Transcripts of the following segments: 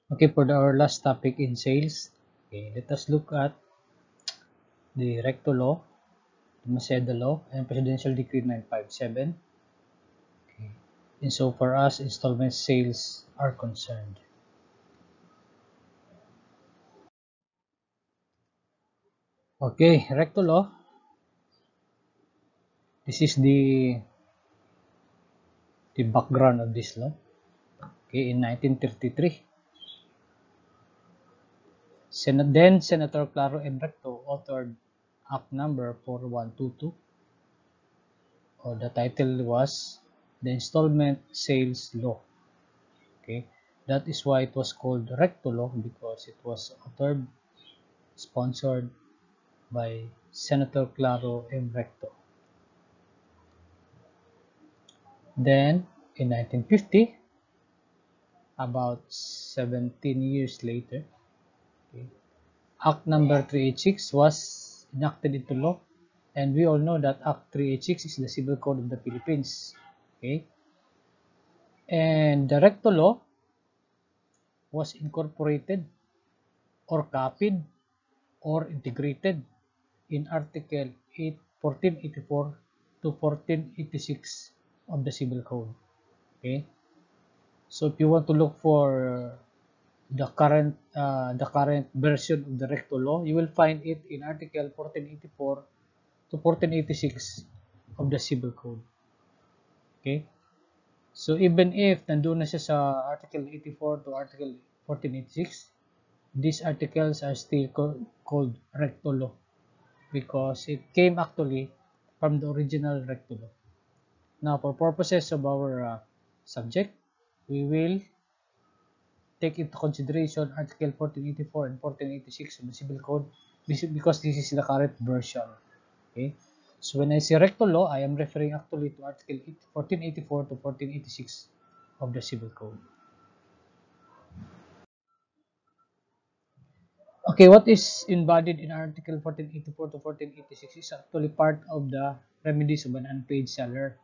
Okay, for our last topic in sales, okay, let us look at the Recto Law, the Maceda Law, and Presidential Decree 957. Okay. And so for us, installment sales are concerned. Okay, Recto Law, this is the background of this law. Okay, in 1933, Senator Claro M. Recto authored Act number 4122, or the title was the Installment Sales Law. Okay, that is why it was called Recto Law, because it was authored, sponsored by Senator Claro M. Recto. Then, in 1950, about 17 years later, okay, Act number 386 was enacted into law, and we all know that Act 386 is the Civil Code of the Philippines. Okay, and the Recto Law was incorporated or copied or integrated in Article 1484 to 1486 of the Civil Code. Okay, so if you want to look for the current version of the Recto Law, you will find it in Article 1484 to 1486 of the Civil Code. Okay, so even if nandun na siya sa Article 84 to Article 1486, these articles are still called Recto Law, because it came actually from the original Recto Law. Now, for purposes of our subject, we will take into consideration Article 1484 and 1486 of the Civil Code, because this is the current version. Okay, so when I say Recto Law, I am referring actually to Article 1484 to 1486 of the Civil Code. Okay, what is embodied in Article 1484 to 1486 is actually part of the remedies of an unpaid seller.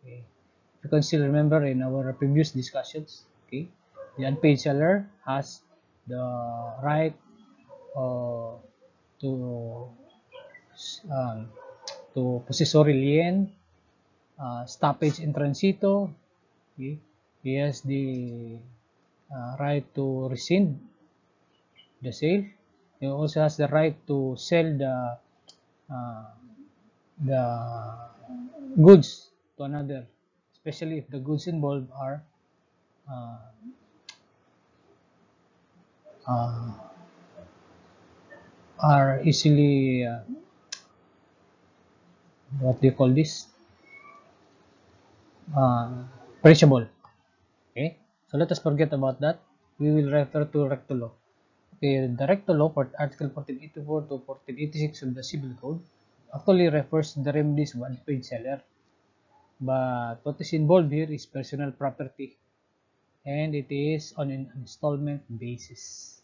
Okay. If you can still remember in our previous discussions, okay, the unpaid seller has the right uh, to um, to possessory lien, stoppage in transito. Okay. He has the right to rescind the sale. He also has the right to sell uh, the goods to another, especially if the goods involved uh, uh, are easily what do you call this, uh, perishable. Okay, so let us forget about that. We will refer to Recto Law. Okay, the Recto Law for Article 1484 to 1486 of the Civil Code actually refers to the remedies of unpaid seller, but what is involved here is personal property, and it is on an installment basis.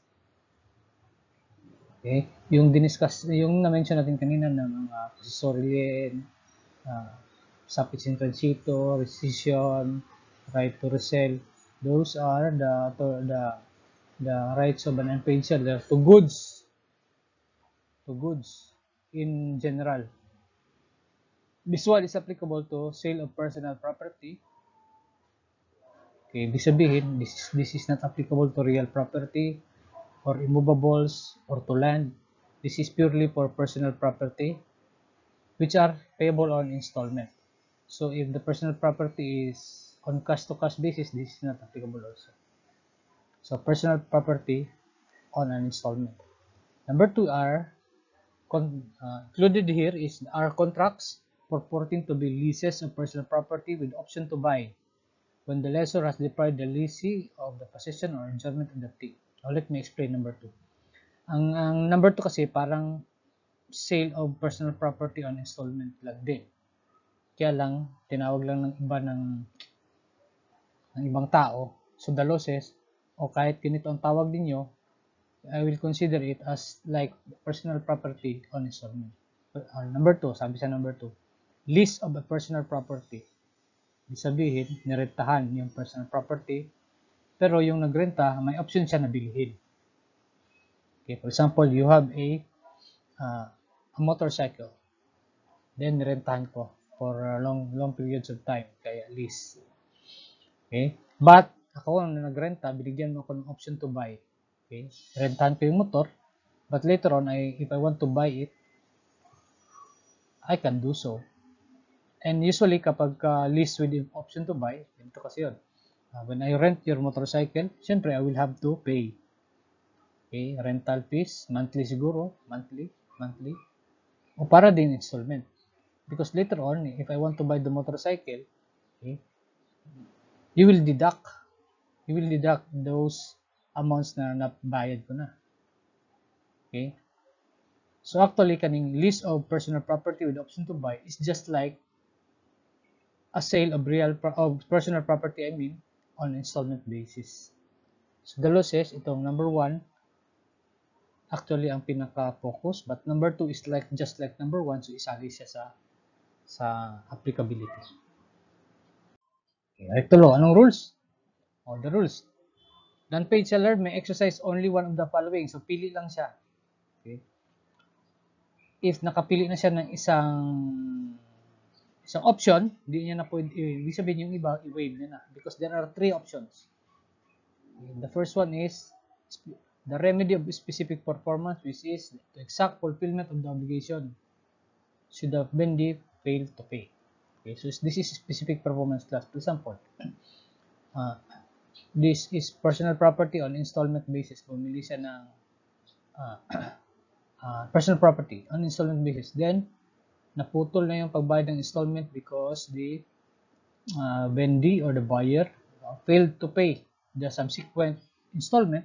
Okay, yung diniscuss, yung na-mention natin kanina ng mga possessory lien, uh, stoppage in transito, rescission, right to resell, those are the rights of an unpaid seller to goods in general. This one is applicable to sale of personal property. Okay, ibig sabihin, this is not applicable to real property or immovables or to land. This is purely for personal property, which are payable on installment. So if the personal property is on cash-to-cash basis, this is not applicable also. So personal property on an installment. Number two are included here are contracts purporting to be leases of personal property with option to buy when the lessor has deprived the lessee of the possession or enjoyment of the thing. Now let me explain number two. Ang number two kasi parang sale of personal property on installment lang din. Kaya lang, tinawag lang ng iba ng ibang tao, so the losses, o kahit ganito ang tawag ninyo, I will consider it as like personal property on installment. Number 2, sabi sa number 2, lease of a personal property. Ibig sabihin, nirentahan yung personal property Pero yung nagrenta, may option siya na bilhin. Okay, for example, you have a motorcycle. Then, rentahan ko for long periods of time, kaya lease. Okay? But, ako na nagrenta, binigyan mo ako ng option to buy. Okay? Rentahan ko yung motor, but later on, if I want to buy it, I can do so. And usually, kapag lease with the option to buy, ito kasi yun. When I rent your motorcycle, syempre, I will have to pay. Okay? Rental fees, monthly siguro, monthly, o para din installment. Because later on, if I want to buy the motorcycle, okay, you will deduct those amounts na nabayad ko na. Okay? So actually, kaning lease of personal property with option to buy is just like a sale of personal property, on installment basis. So the law says, itong number 1, actually ang pinaka-focus, but number 2 is just like number 1, so isali siya sa applicability. Okay, tulo, anong rules? The rules. The unpaid seller may exercise only one of the following. So, pili lang siya. Okay? If nakapili na siya ng isang option, hindi niya na pwede, ibig sabihin yung iba, i-waive niya na. Because there are 3 options. Okay? The first one is the remedy of specific performance, which is the exact fulfillment of the obligation should the vendee fail to pay. Okay? So, this is specific performance class. For example, this is personal property on installment basis. Bumili siya ng personal property on installment basis. Then, naputol na yung pagbayad ng installment because the vendee or the buyer failed to pay the subsequent installment.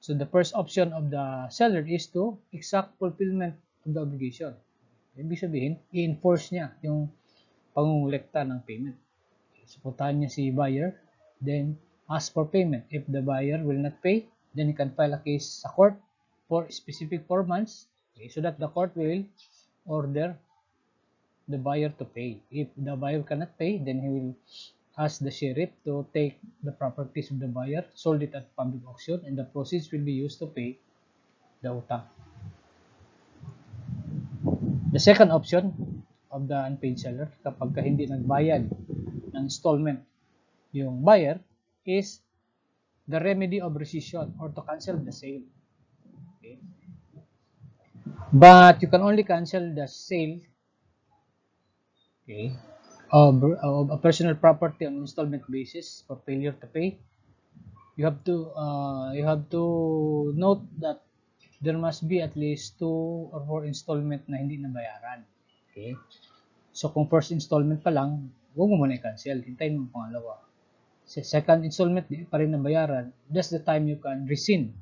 So, the first option of the seller is to exact fulfillment of the obligation. Ibig sabihin, i-enforce niya yung pangungulekta ng payment. So, puntahan niya si buyer, then ask for payment. If the buyer will not pay, then he can file a case sa court for specific 4 months, okay, so that the court will order the buyer to pay. If the buyer cannot pay, then he will ask the sheriff to take the properties of the buyer, sold it at public auction, and the proceeds will be used to pay the utang. The second option of the unpaid seller, kapag hindi nagbayad ng installment yung buyer, is the remedy of rescission or to cancel the sale. Okay? But you can only cancel the sale, okay, of a personal property on installment basis for failure to pay. You have to note that there must be at least 2 or 4 installment na hindi nabayaran. Okay? So kung first installment pa lang, huwag mo muna i-cancel. Hintayin mo pangalawa. Sa second installment, di pa rin nabayaran, that's the time you can rescind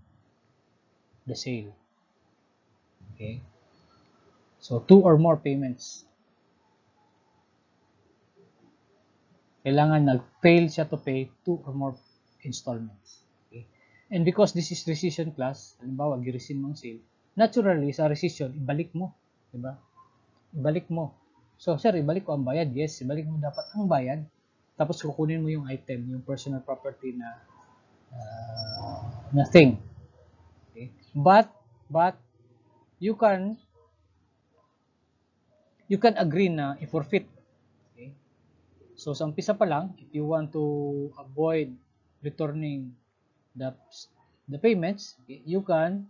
the sale. Okay? So 2 or more payments. Kailangan nag-fail siya to pay 2 or more installments. Okay? And because this is rescission class, halimbawa, gi-rescind mong sale, naturally, sa rescission, ibalik mo. Diba? Ibalik mo. So, sir, ibalik ko ang bayad. Yes, ibalik mo dapat ang bayad. Tapos, kukunin mo yung item, yung personal property na thing. Okay? But, you can agree na i-forfeit. Okay? So, sa umpisa pa lang, if you want to avoid returning the payments, okay, you can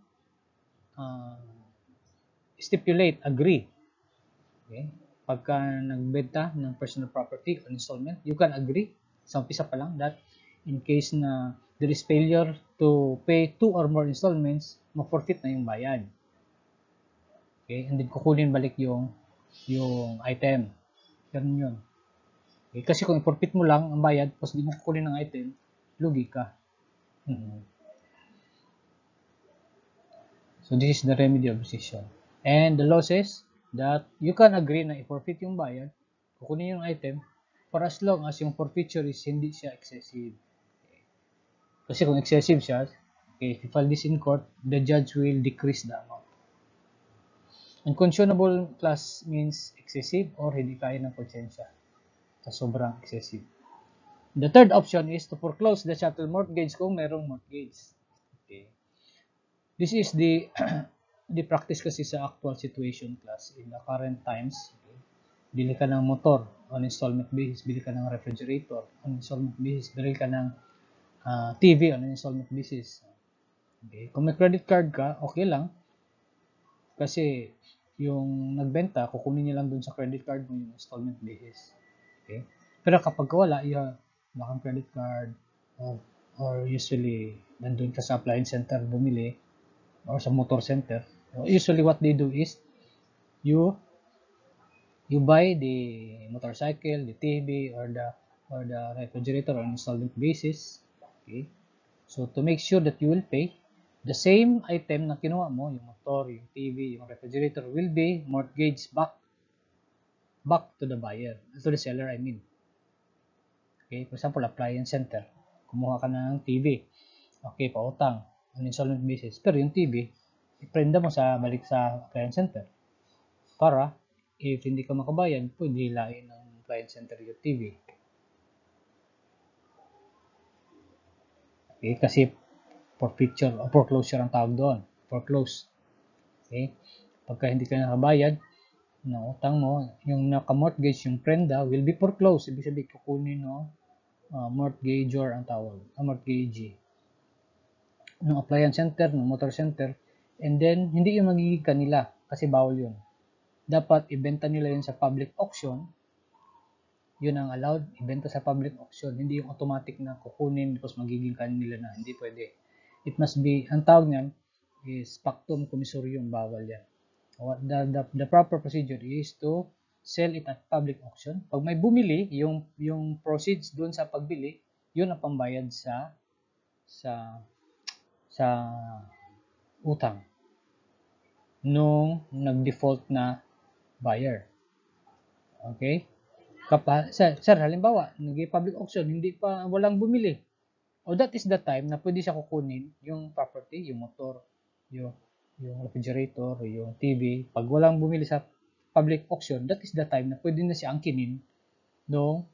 stipulate, agree. Okay? Pagka nagbenta ng personal property on installment, you can agree sa umpisa pa lang that in case na there is failure to pay 2 or more installments, ma-forfeit na yung bayad. Okay? And then kukunin balik yung item. Ganun yun. Okay? Kasi kung i-forfeit mo lang ang bayad, tapos di mo kukunin ng item, lugi ka. So this is the remedy of rescission. And the law says that you can agree na i-forfeit yung bayad, kukunin yung item, for as long as yung forfeiture is hindi siya excessive. Okay. Kasi kung excessive siya, okay, if you file this in court, the judge will decrease the amount. Unconscionable class means excessive or hindi kaya ng konsensya. Sa sobrang excessive. The third option is to foreclose the chattel mortgage kung merong mortgage. Okay. This is the the practice kasi sa actual situation class in the current times. Okay. Bili ka ng motor on installment basis, bili ka ng refrigerator on installment basis, bili ka ng TV on installment basis. Okay. Kung may credit card ka, okay lang. Kasi yung nagbenta, kukunin niya lang dun sa credit card mo yung installment basis. Okay? Pero kapag wala, wala kang credit card, or usually, nandun ka sa appliance center bumili, or sa motor center, usually what they do is, you buy the motorcycle, the TV, or the refrigerator on installment basis. Okay? So, to make sure that you will pay, the same item na kinuha mo, yung motor, yung TV, yung refrigerator, will be mortgaged back to the buyer, to the seller, I mean. Okay, for example, appliance center, kumuha ka ng TV. Okay, pautang, on installment basis. Pero yung TV, iprenda mo balik sa appliance center. Para, if hindi ka makabayan, pwede hilain ng appliance center yung TV. Okay, kasi forfeiture o foreclosure ang tawag doon. Foreclose. Okay? Pagka hindi ka nakabayad ng utang mo, yung naka-mortgage, yung prenda, will be foreclosed. Ibig sabihin, kukunin no mortgagor ang tawag. Mortgagee. Ng appliance center, ng motor center. And then, hindi yung magiging kanila kasi bawal yun. Dapat ibenta nila yun sa public auction. Yun ang allowed, ibenta sa public auction. Hindi yung automatic na kukunin tapos magiging kanila na. Hindi pwede. It must be, ang tawag niyan is pactum commissurium, bawal yan. The proper procedure is to sell it at public auction. Pag may bumili, yung proceeds doon sa pagbili, yun ang pambayad sa utang nung nag-default na buyer. Okay? Sir, halimbawa, nag-public auction, walang bumili. O that is the time na pwede siya kukunin yung property, yung motor, yung refrigerator, yung TV. Pag walang bumili sa public auction, that is the time na pwede na siya angkinin nung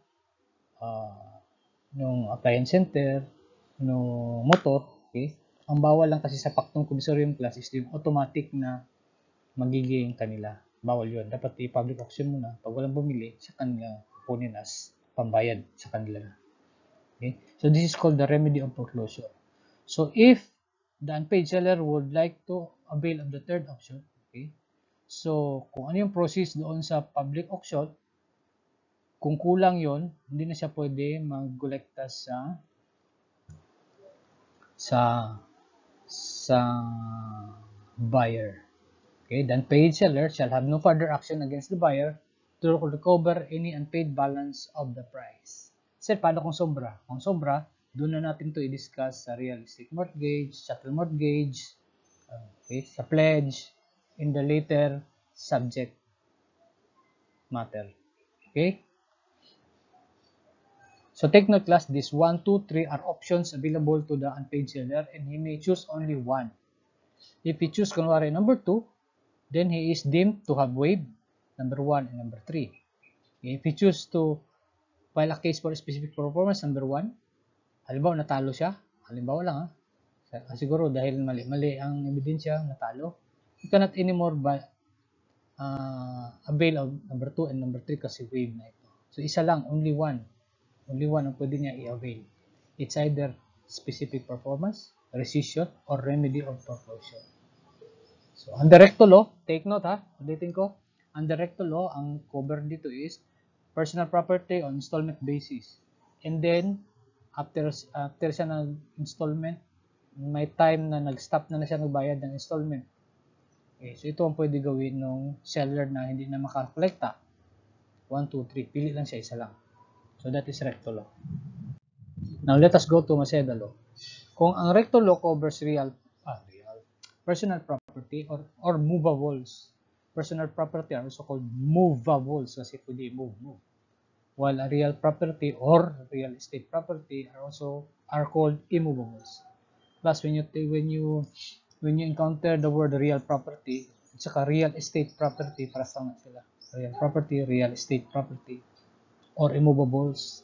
appliance center, nung motor. Okay? Ang bawal lang kasi sa pactum commissurium class is yung automatic na magiging kanila. Bawal yun. Dapat i-public auction muna. Pag walang bumili, sa kanila kukunin as pambayad sa kanila na. Okay? So this is called the remedy of foreclosure. So if the unpaid seller would like to avail of the third option, okay? So kung ano yung process doon sa public auction, kung kulang yon, hindi na siya pwede mag-collecta sa buyer. Okay, the unpaid seller shall have no further action against the buyer to recover any unpaid balance of the price. Sir, paano kung sobra? Kung sobra, doon na natin to i-discuss sa real estate mortgage, chattel mortgage, okay, sa pledge, in the later subject matter. Okay? So take note class, this 1, 2, 3 are options available to the unpaid seller and he may choose only one. If he choose kunwari number 2, then he is deemed to have waived number 1 and number 3. If he choose to file a case for specific performance, number 1, halimbawa natalo siya, halimbawa lang siguro dahil mali ang ebidensya, natalo, you cannot anymore avail of number 2 and number 3 kasi waive na ito. So isa lang, only one ang pwede niya i-avail. It's either specific performance, rescission, or remedy of foreclosure. So, under recto law, take note ulitin ko, under recto law, ang cover dito is personal property on installment basis. And then, after siya nag-installment, may time na nag-stop na siya nagbayad ng installment. Okay, so ito ang pwede gawin ng seller na hindi na makakolekta. 1, 2, 3, pili lang siya, isa lang. So, that is recto law. Now, let us go to Maceda law. Kung ang recto law covers personal property or movables. Personal property are also called movables kasi pwede move. While a real property or real estate property are called immovables. Plus when you encounter the word real property at saka real estate property, para sama sila. Real property, real estate property, or immovables.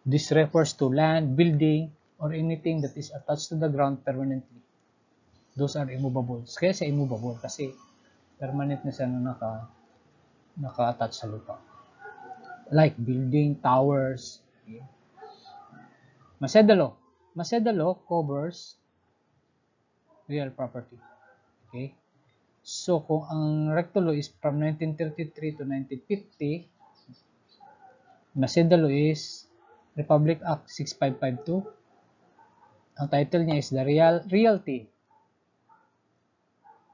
This refers to land, building, or anything that is attached to the ground permanently. Those are immovable. Kaya siya immovable kasi permanent na siya na naka-attach sa lupa. Like building, towers. Okay. Maseda Law. Maseda Law covers real property. Okay. So, kung ang Recto Law is from 1933 to 1950, Maseda Law is Republic Act 6552. Ang title niya is the Realty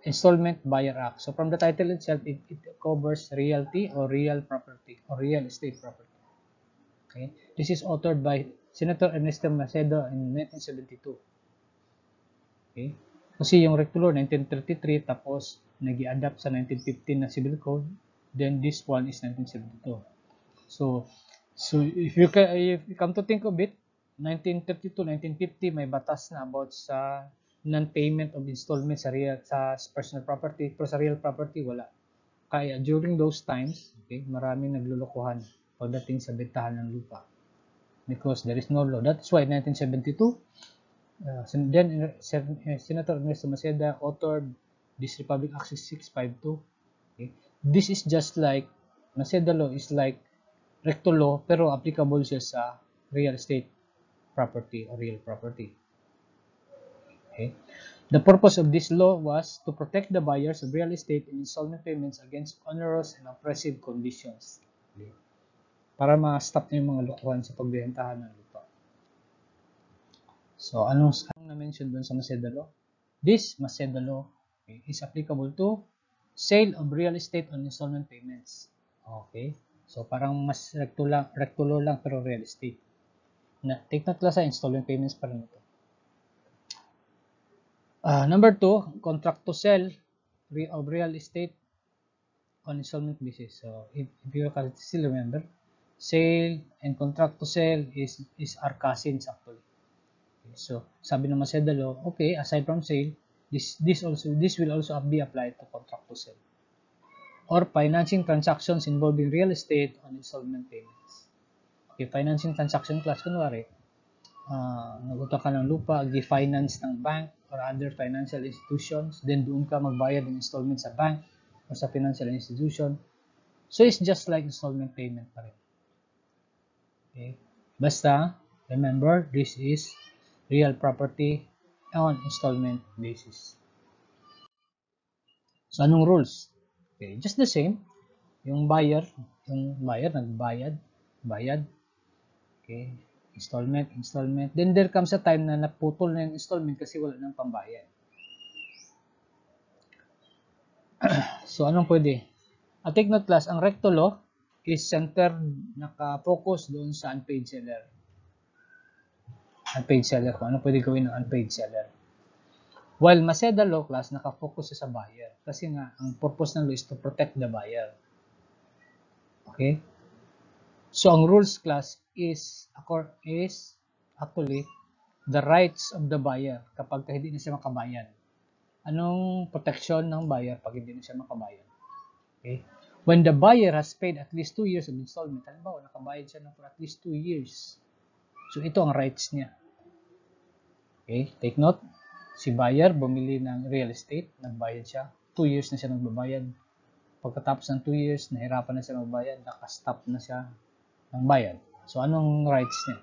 Installment Buyer Act. So, from the title itself, it covers realty or real property or real estate property. Okay. This is authored by Senator Ernesto Macedo in 1972. Okay. Kasi yung Recto Law 1933 tapos nag-i-adapt sa 1915 na Civil Code, then this one is 1972. So if you come to think of it, 1932, 1950 may batas na about sa non-payment of installment sa personal property, pero sa real property wala. Kaya during those times, okay, maraming naglulukuhan pagdating sa bentahan ng lupa because there is no law. That's why 1972 then Senator Ernesto Maceda authored this Republic Act 652. Okay. This is just like Maceda Law is like Recto Law pero applicable siya sa real estate property or real property. Okay. The purpose of this law was to protect the buyers of real estate and installment payments against onerous and oppressive conditions. Okay. Para ma-stop na yung mga lokohan sa pagbentahan ng lupa. So, anong na-mention dun sa Maceda Law? This Maceda Law, okay, is applicable to sale of real estate on installment payments. Okay. So, parang mas recto law lang pero real estate. Take note lang sa installment payments pa rin ito. Number 2, contract to sell of real estate on installment basis. So, if you can still remember, sale and contract to sell is our cousins actually. Okay, so, sabi ng Maceda Law, okay, aside from sale, this will also be applied to contract to sell or financing transactions involving real estate on installment payments. Okay, financing transaction class, kunwari, nag-utang ka ng lupa, gi-finance ng bank or other financial institutions, then doon ka magbayad ng installment sa bank or sa financial institution. So, it's just like installment payment pa rin. Okay? Basta, remember, this is real property on installment basis. So, anong rules? Okay, just the same. Yung buyer nagbayad, bayad. Okay, installment. Then there comes a time na naputol na yung installment kasi wala nang pambayad. So, anong pwede? Take note class, ang Recto Law is centered, naka-focus doon sa unpaid seller. Unpaid seller, kung ano pwede gawin ng unpaid seller. While Maceda Law class, naka-focus sa buyer. Kasi nga, ang purpose ng law is to protect the buyer. Okay? So, ang rules class is actually the rights of the buyer kapag hindi na siya makabayad. Anong protection ng buyer pag hindi na siya makabayad? Okay? When the buyer has paid at least 2 years of installment, halimbawa, nakabayad siya for at least 2 years. So, ito ang rights niya. Okay? Take note. Si buyer, bumili ng real estate, nagbayad siya. 2 years na siya nagbabayad. Pagkatapos ng 2 years, nahirapan na siya magbayad, nakastop na siya ng bayad. So, anong rights niya?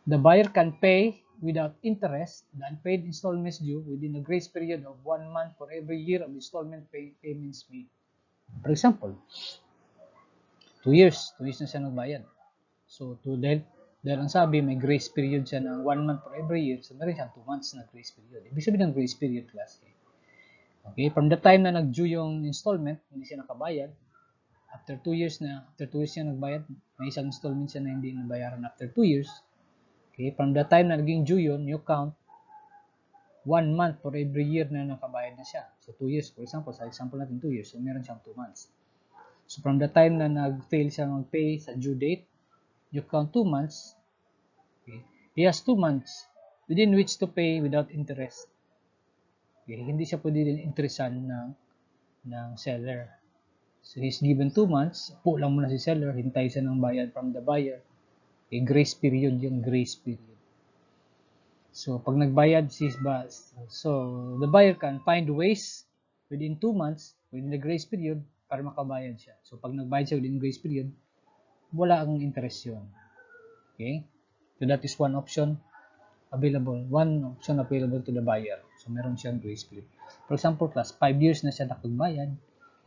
The buyer can pay without interest the unpaid installments due within a grace period of 1 month for every year of installment payments made. For example, 2 years na siya nagbayad. So, dahil ang sabi, may grace period siya ng 1 month for every year, so meron siyang 2 months na grace period. Ibig sabihin ng grace period class. Okay, from the time na nag-due yung installment, hindi siya nakabayad, after 2 years siya nagbayad, may isang installment siya na hindi nabayaran after 2 years. Okay, from the time na naging due yun, you count 1 month for every year na nakabayad na siya. So, 2 years, for example, sa example natin 2 years, so meron siyang 2 months. So, from the time na nag-fail siya mag-pay sa due date, you count 2 months. Okay. He has 2 months within which to pay without interest. Okay, hindi siya pwede din interesan ng seller. So, he's given 2 months. Po lang muna si seller. Hintay siya ng bayad from the buyer. Okay, grace period yung grace period. So, pag nagbayad so the buyer can find ways within 2 months, within the grace period, para makabayad siya. So, pag nagbayad siya within grace period, wala ang interest yun. Okay? So, that is one option available to the buyer. So, meron siyang grace period. For example, class, 5 years na siya nakagbayad,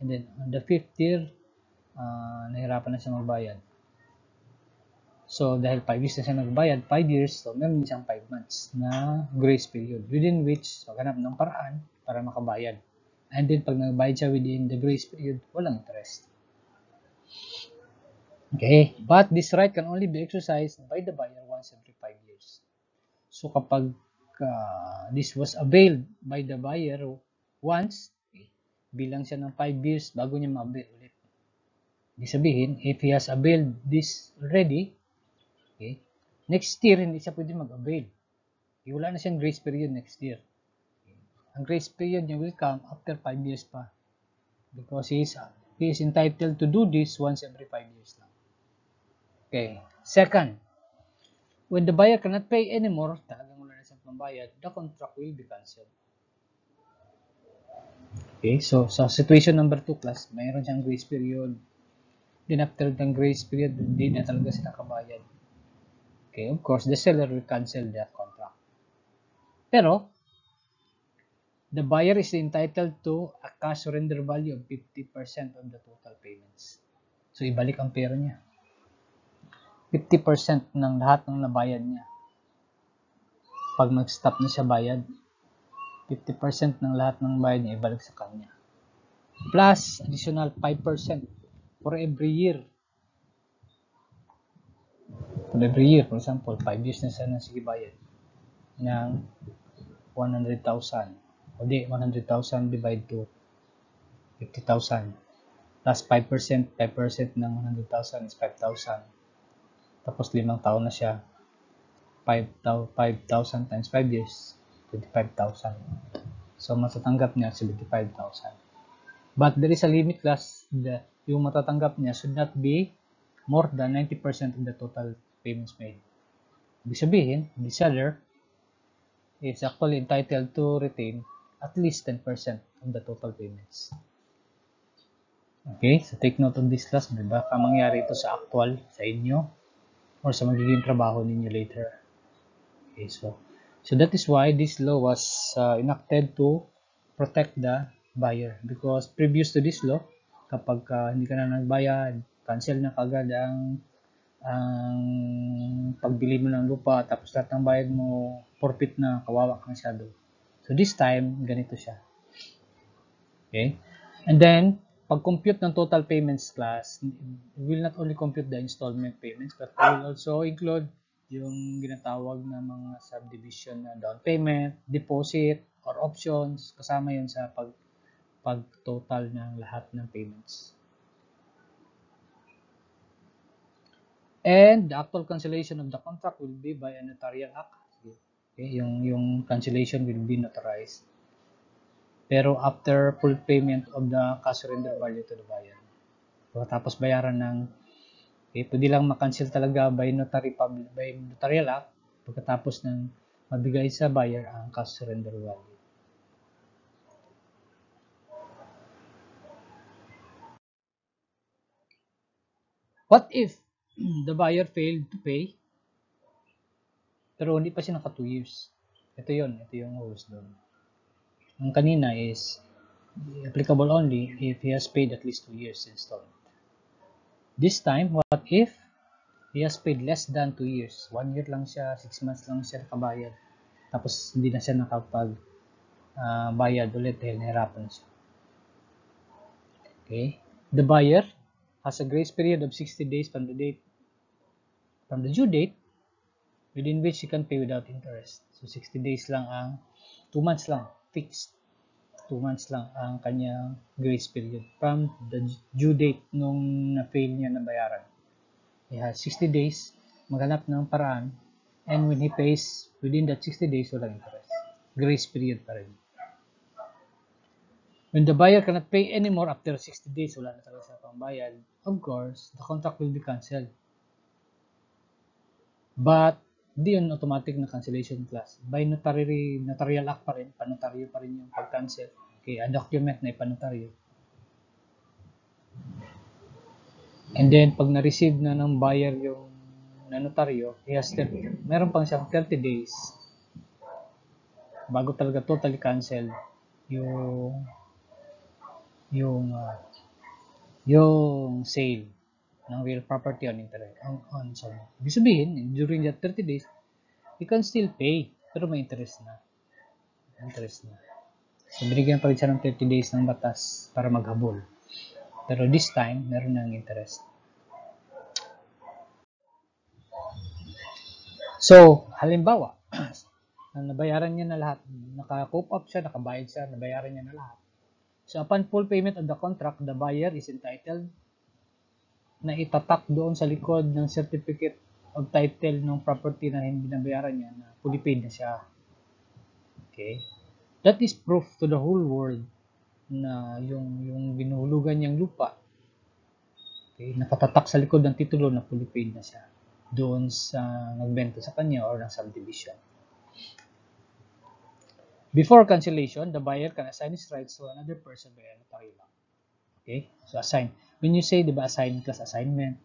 and then, on the 5th year, nahirapan na siya magbayad. So, dahil 5 years na siya nagbayad, 5 years, so meron siyang 5 months na grace period, within which, so, ganap ng paraan para makabayad. And then, pag nagbayad siya within the grace period, walang interest. Okay, but this right can only be exercised by the buyer once every 5 years. So, kapag this was availed by the buyer once, okay, bilang siya ng 5 years bago niya ma-avail ulit. Ibig sabihin, if he has availed this already, okay, next year, hindi siya pwede mag-avail. Okay, wala na siyang grace period next year. Okay. Ang grace period niya will come after 5 years pa. Because he is entitled to do this once every 5 years lang. Okay. Second, when the buyer cannot pay anymore, talagang wala na siyang pambayad, the contract will be cancelled. Okay, so sa situation number 2 class, mayroon siyang grace period. Then after ng grace period, hindi na talaga siya nakabayad. Okay, of course, the seller will cancel that contract. Pero, the buyer is entitled to a cash surrender value of 50% of the total payments. So, ibalik ang pera niya. 50% ng lahat ng nabayad niya. Pag mag-stop na siya bayad, 50% ng lahat ng bayad niya ibalik sa kanya. Plus, additional 5% for every year. For every year, for example, 5 years na siya na sige bayad ng 100,000. O di, 100,000 divide to 50,000. Plus 5%, 5% ng 100,000 is 5,000. Tapos 5 taon na siya. 5,000 times 5 years, 25,000. So, matatanggap niya 75,000. But there is a limit class that yung matatanggap niya should not be more than 90% of the total payments made. Ibig sabihin, the seller is actually entitled to retain at least 10% of the total payments. Okay, so take note of this class. Baka mangyari ito sa actual, sa inyo, or sa magiging trabaho ninyo later. Okay, so that is why this law was enacted to protect the buyer. Because previous to this law, kapag hindi ka na nagbayad, cancel na kagad ang pagbili mo ng lupa, tapos lahat ng bayad mo, forfeit na, kawawa kang masyado. So this time, ganito siya. Okay? And then, pag-compute ng total payments class, will not only compute the installment payments, but will also include yung ginatawag na mga subdivision na down payment, deposit, or options. Kasama yun sa pag-total ng lahat ng payments. And the actual cancellation of the contract will be by a notarial act. Okay? Yung cancellation will be notarized. Pero after full payment of the cash surrender value to the buyer. So, tapos bayaran ng, okay, pwede lang makancel talaga by notarial act pagkatapos ng mabigay sa buyer ang cash surrender value. What if the buyer failed to pay pero hindi pa siya naka 2 years? Ito yung rules doon. Ang kanina is applicable only if he has paid at least 2 years installment. This time, what if he has paid less than 2 years? 1 year lang siya, 6 months lang siya nakabayad. Tapos hindi na siya nakapag-bayad ulit dahil nahirapan siya. Okay? The buyer has a grace period of 60 days from the due date within which he can pay without interest. So 60 days lang 2 months lang, fixed. 2 months lang ang kanyang grace period from the due date nung na-fail niya na bayaran. He has 60 days, maghanap ng paraan, and when he pays within that 60 days, walang interest. Grace period pa rin. When the buyer cannot pay anymore after 60 days, wala na talaga sa pambayad, of course, the contract will be cancelled. But di yun automatic na cancellation clause. By notarial act pa rin, panotaryo pa rin yung pag-cancel. Okay, a document na ipanotaryo. And then, pag na-receive na ng buyer yung nanotaryo, meron pang siyang 30 days bago talaga totally cancel yung yung uh, yung sale ng real property on interest on sorry. Ibig sabihin, during that 30 days, you can still pay, pero may interest na. So, binigyan pa rin siya ng 30 days ng batas para maghabol. Pero this time, meron ng interest. So, halimbawa, nabayaran niya na lahat, naka-cope up siya, nakabayad siya, nabayaran niya na lahat. So, upon full payment of the contract, the buyer is entitled na itatak doon sa likod ng certificate of title ng property na hindi nabayaran niya na fully paid na siya. Okay? That is proof to the whole world na yung binuhulugan niyang lupa, okay, nakatatak sa likod ng titulo na fully paid na siya doon sa nagbenta sa kanya or ng subdivision. Before cancellation, the buyer can assign his rights to another person by notary law. Okay? So assign. When you say, diba, assign plus assignment,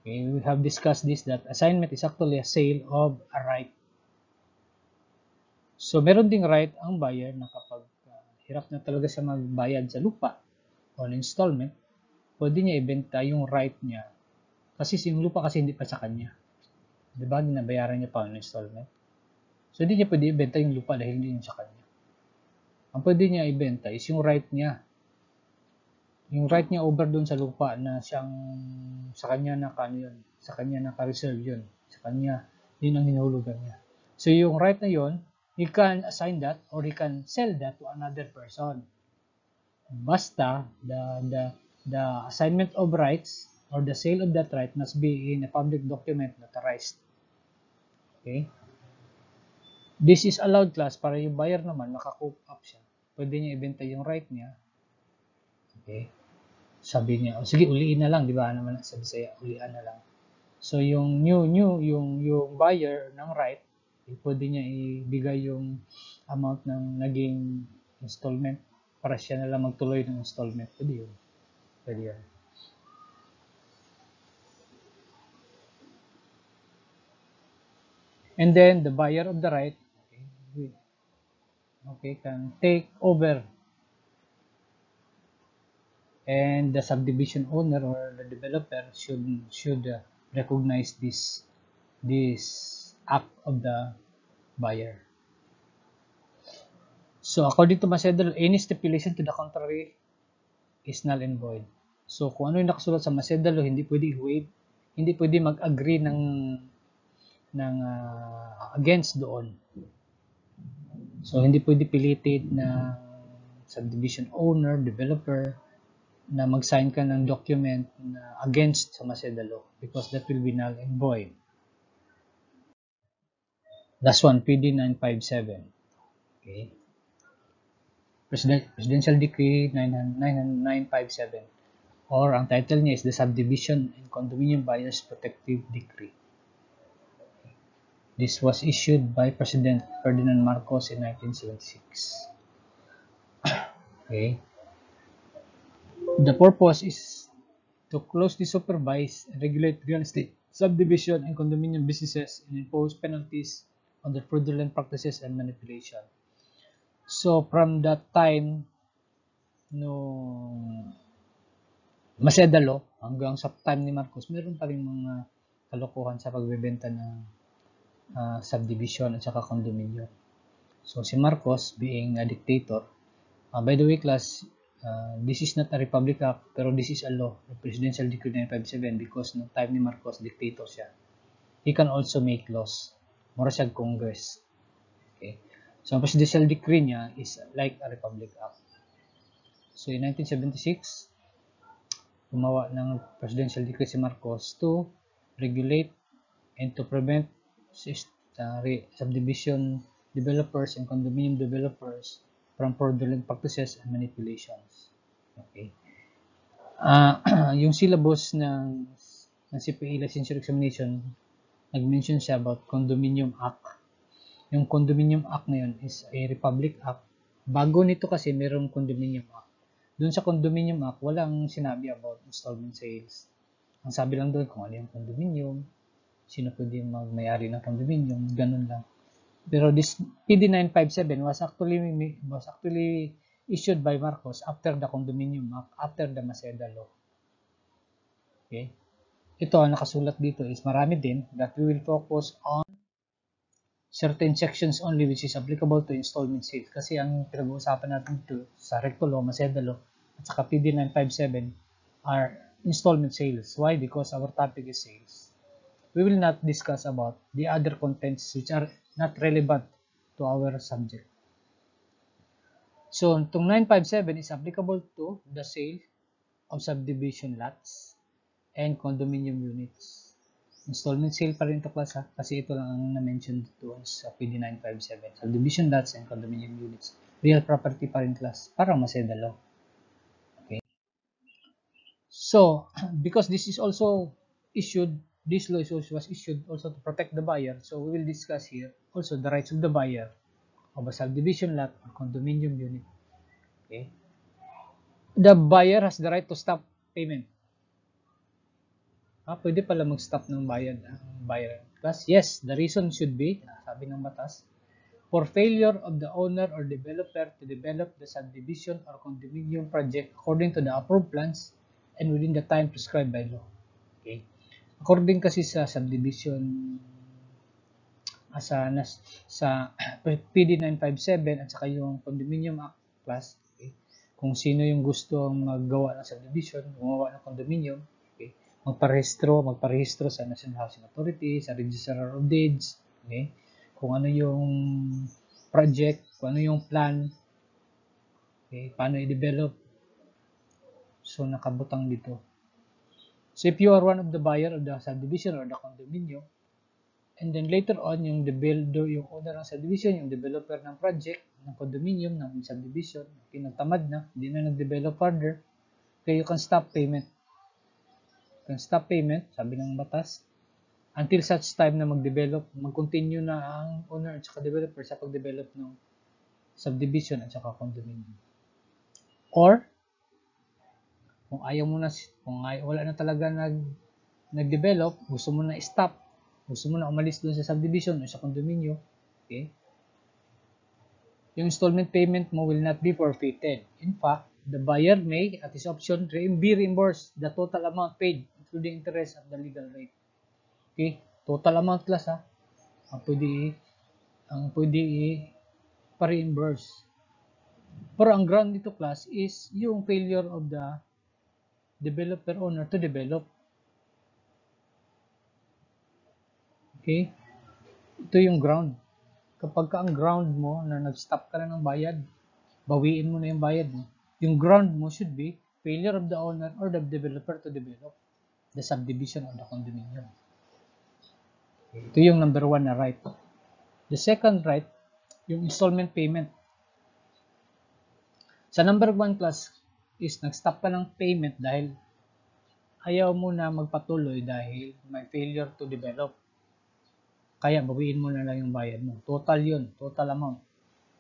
okay, we have discussed this, that assignment is actually a sale of a right. So meron ding right ang buyer na kapag hirap na talaga siya magbayad sa lupa on installment, pwede niya ibenta yung right niya. Kasi yung lupa kasi hindi pa sa kanya. Diba? Ginabayaran niya pa on installment. So, hindi niya pwede ibenta yung lupa dahil hindi yun sa kanya. Ang pwede niya ibenta is yung right niya. Yung right niya over doon sa lupa na siyang sa kanya yun. Sa kanya naka-reserve yun. Sa kanya, yun ang hinahulugan niya. So, yung right na yun, he can assign that or he can sell that to another person. Basta, the assignment of rights or the sale of that right must be in a public document notarized. Okay? This is allowed class para yung buyer naman naka-cope up siya. Pwede niya ibenta yung right niya. Okay? Sabi niya, sige, uliin na lang, di ba? Ano naman sabi sa'yo, ulian na lang. So yung yung buyer ng right, pwede niya ibigay yung amount ng naging installment para siya na lang magtuloy ng installment. Pwede yun. Pwede yun. And then the buyer of the right, okay, can take over, and the subdivision owner or the developer should recognize this act of the buyer. So according to Macedalo, any stipulation to the contrary is null and void. So kung ano yung nakasulat sa Macedalo, hindi pwede i-waive, hindi pwede mag-agree ng against doon. So, hindi pwede pilitin na subdivision owner, developer, na mag-sign ka ng document na against sa Macedalo because that will be null and void. Last one, PD 957. Okay. Presidential Decree 957. Or ang title niya is the Subdivision and Condominium Buyers Protective Decree. This was issued by President Ferdinand Marcos in 1976. Okay. The purpose is to closely supervise and regulate real estate, subdivision, and condominium businesses and impose penalties on their fraudulent practices and manipulation. So, from that time, no Macedalo hanggang sa time ni Marcos, meron pa rin mga kalokohan sa pagbebenta ng subdivision at saka condominium. So, si Marcos being a dictator, by the way class, this is not a Republic Act, pero this is a law, the Presidential Decree 957, because no time ni Marcos, dictator siya. He can also make laws. Mura siya Congress. Okay. So, ang Presidential Decree niya is like a Republic Act. So, in 1976, gumawa ng Presidential Decree si Marcos to regulate and to prevent subdivision developers and condominium developers from fraudulent practices and manipulations. Okay. Yung syllabus ng CPA licensure examination nag-mention siya about Condominium Act. Yung Condominium Act na yun is a Republic Act. Bago nito kasi merong Condominium Act. Doon sa Condominium Act, walang sinabi about installment sales. Ang sabi lang doon kung ano yung condominium, sino pwede mag-may-ari ng condominium, ganun lang. Pero this PD 957 was actually issued by Marcos after the Condominium Act, after the Maceda Law. Okay? Ito, ang nakasulat dito is marami din that we will focus on certain sections only which is applicable to installment sales. Kasi ang pinag-uusapan natin dito sa Recto Law, Maceda Law, at saka PD 957 are installment sales. Why? Because our topic is sales. We will not discuss about the other contents which are not relevant to our subject. So, itong 957 is applicable to the sale of subdivision lots and condominium units. Installment sale pa rin ito class ha, kasi ito lang ang na-mention dito sa PD 957. Subdivision lots and condominium units. Real property pa rin class, parang Maceda Law. Okay. So, because this is also issued, this law was issued also to protect the buyer, so we will discuss here also the rights of the buyer of a subdivision lot or condominium unit. Okay. The buyer has the right to stop payment. Pwede pala mag-stop ng bayad ang buyer. Plus, yes, the reason should be, sabi ng batas, for failure of the owner or developer to develop the subdivision or condominium project according to the approved plans and within the time prescribed by law. Okay. According kasi sa subdivision sa PD 957 at saka yung Condominium Act Plus, okay, kung sino yung gusto maggawa ng subdivision, gumawa ng condominium, okay, magparehistro sa National Housing Authority, sa Registrar of Deeds, okay, kung ano yung project, kung ano yung plan, okay, paano i-develop. So, nakabutang dito. So, if you are one of the buyer of the subdivision or the condominium, and then later on, yung builder, yung owner ng subdivision, yung developer ng project, ng condominium, ng subdivision, pinagtamad na, hindi na nag-develop further, okay, you can stop payment. You can stop payment, sabi ng batas, until such time na mag-develop, mag-continue na ang owner at saka developer sa pag-develop ng subdivision at saka condominium. Or, kung ayaw mo na, wala na talaga nag-develop, gusto mo na i-stop, gusto mo na umalis doon sa subdivision o sa condominium, okay, yung installment payment mo will not be forfeited. In fact, the buyer may, at his option, be reimbursed the total amount paid, including interest at the legal rate. Okay, total amount class ha, ang pwede pa-reimburse. Pero ang ground dito class is yung failure of the developer owner to develop. Okay? Ito yung ground. Kapag ka ang ground mo na nag-stop ka na ng bayad, bawiin mo na yung bayad mo. Yung ground mo should be failure of the owner or the developer to develop the subdivision or the condominium. Okay. Ito yung number 1 na right. The second right, yung installment payment. Sa number 1 class is nag-stop ka ng payment dahil ayaw mo na magpatuloy dahil may failure to develop. Kaya bawiin mo na lang yung bayad mo. Total yun, total amount.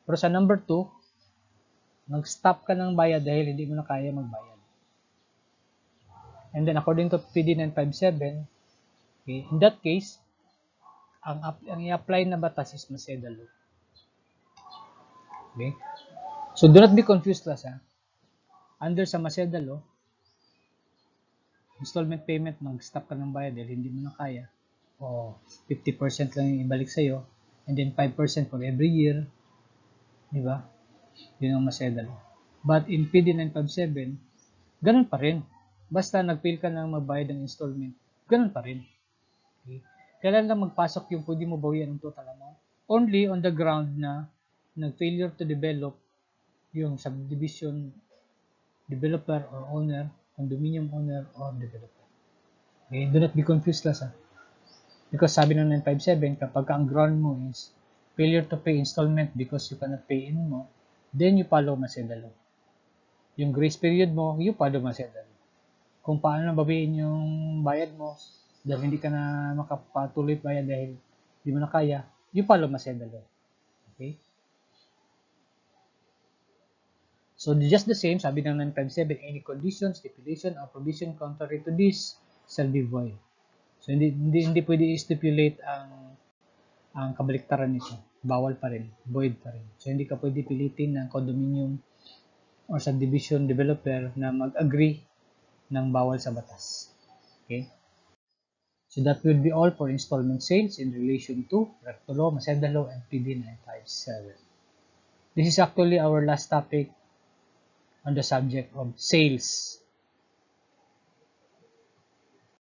Pero sa number 2, nag-stop ka ng bayad dahil hindi mo na kaya magbayad. And then according to PD 957, okay, in that case, ang i-apply na batas is Maceda Law. Okay? So do not be confused class ha. Under sa Maceda Law, installment payment, mag-stop ka ng bayad dahil hindi mo na kaya, o 50% lang yung ibalik sa'yo, and then 5% for every year, di ba? Yun ang Maceda Law. But in PD 957, ganun pa rin. Basta nag-fail ka ng magbayad ng installment, ganun pa rin. Okay? Kailan lang magpasok yung pwede mo bawian ng total amount? Only on the ground na nag-failure to develop yung subdivision developer or owner, condominium owner or developer. Okay? Do not be confused class ha. Because sabi ng 957, kapag ang ground mo is failure to pay installment because you cannot pay in mo, then you follow Maceda Law. Yung grace period mo, you follow Maceda Law. Kung paano babayin yung bayad mo, dahil hindi ka na makapatuloy bayad dahil hindi mo na kaya, you follow Maseda law. Okay? So, just the same, sabi ng 957, any condition, stipulation, or provision contrary to this shall be void. So, hindi pwede i-stipulate ang kabaliktaran nito. Bawal pa rin, void pa rin. So, hindi ka pwede pilitin ng condominium or subdivision developer na mag-agree ng bawal sa batas. Okay? So, that will be all for installment sales in relation to Recto Law, Maseda Law, and PD 957. This is actually our last topic on the subject of sales